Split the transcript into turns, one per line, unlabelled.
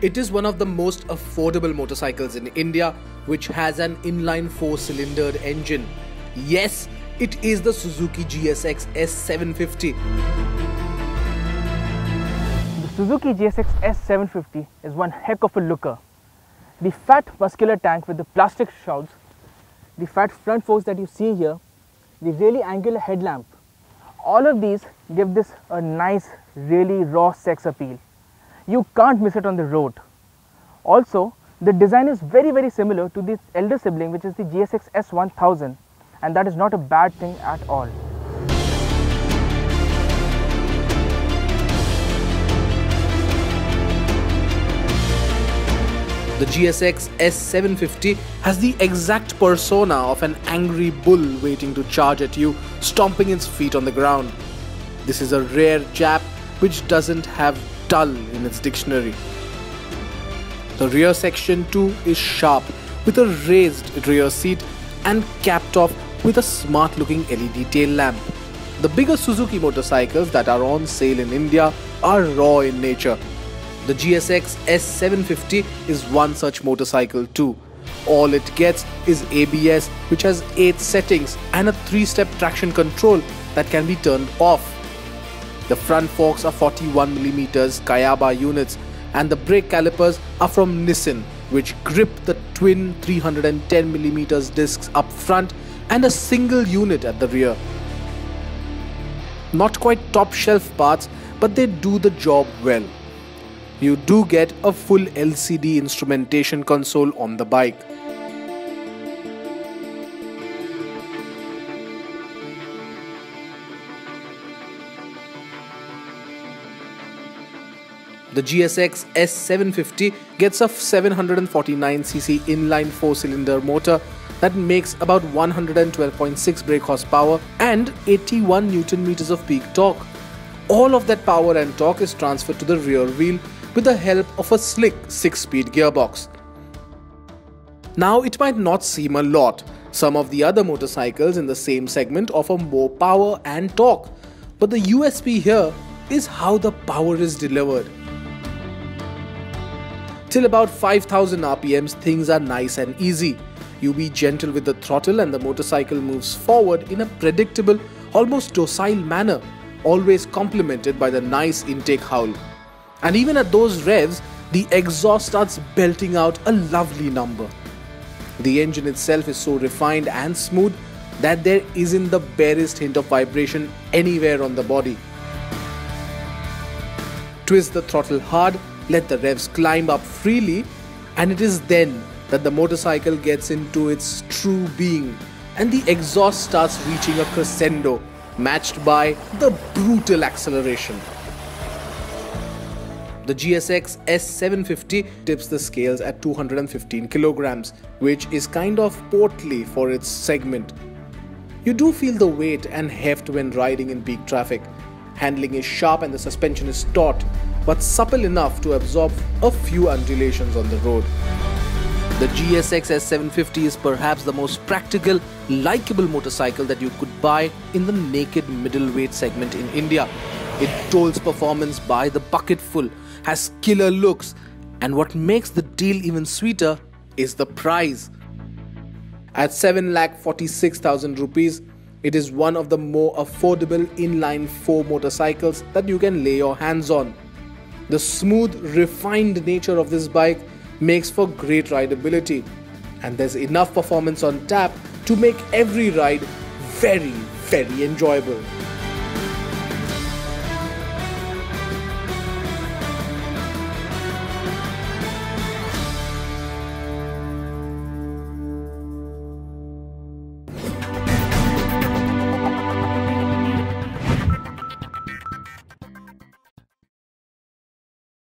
It is one of the most affordable motorcycles in India, which has an inline 4-cylindered engine. Yes, it is the Suzuki GSX S750.
The Suzuki GSX S750 is one heck of a looker. The fat muscular tank with the plastic shrouds, the fat front forks that you see here, the really angular headlamp, all of these give this a nice, really raw sex appeal. You can't miss it on the road. Also, the design is very similar to the elder sibling, which is the GSX S1000, and that is not a bad thing at all.
The GSX S750 has the exact persona of an angry bull waiting to charge at you, stomping its feet on the ground. This is a rare Jap which doesn't have dull in its dictionary. The rear section too is sharp, with a raised rear seat and capped off with a smart looking LED tail lamp. The bigger Suzuki motorcycles that are on sale in India are raw in nature. The GSX S750 is one such motorcycle too. All it gets is ABS, which has 8 settings, and a 3-step traction control that can be turned off. The front forks are 41mm Kayaba units, and the brake calipers are from Nissin, which grip the twin 310mm discs up front and a single unit at the rear. Not quite top shelf parts, but they do the job well. You do get a full LCD instrumentation console on the bike. The GSX S750 gets a 749cc inline 4-cylinder motor that makes about 112.6 brake horsepower and 81 Nm of peak torque. All of that power and torque is transferred to the rear wheel with the help of a slick 6-speed gearbox. Now, it might not seem a lot. Some of the other motorcycles in the same segment offer more power and torque, but the USP here is how the power is delivered. Till about 5000 RPMs, things are nice and easy. You be gentle with the throttle and the motorcycle moves forward in a predictable, almost docile manner, always complemented by the nice intake howl. And even at those revs, the exhaust starts belting out a lovely number. The engine itself is so refined and smooth that there isn't the barest hint of vibration anywhere on the body. Twist the throttle hard, let the revs climb up freely, and it is then that the motorcycle gets into its true being and the exhaust starts reaching a crescendo, matched by the brutal acceleration. The GSX S750 tips the scales at 215 kilograms, which is kind of portly for its segment. You do feel the weight and heft when riding in peak traffic. Handling is sharp and the suspension is taut, but supple enough to absorb a few undulations on the road. The GSX S750 is perhaps the most practical, likeable motorcycle that you could buy in the naked middleweight segment in India. It tolls performance by the bucketful, has killer looks, and what makes the deal even sweeter is the price. At 7,46,000 rupees, it is one of the more affordable inline 4 motorcycles that you can lay your hands on. The smooth, refined nature of this bike makes for great rideability, and there's enough performance on tap to make every ride very enjoyable.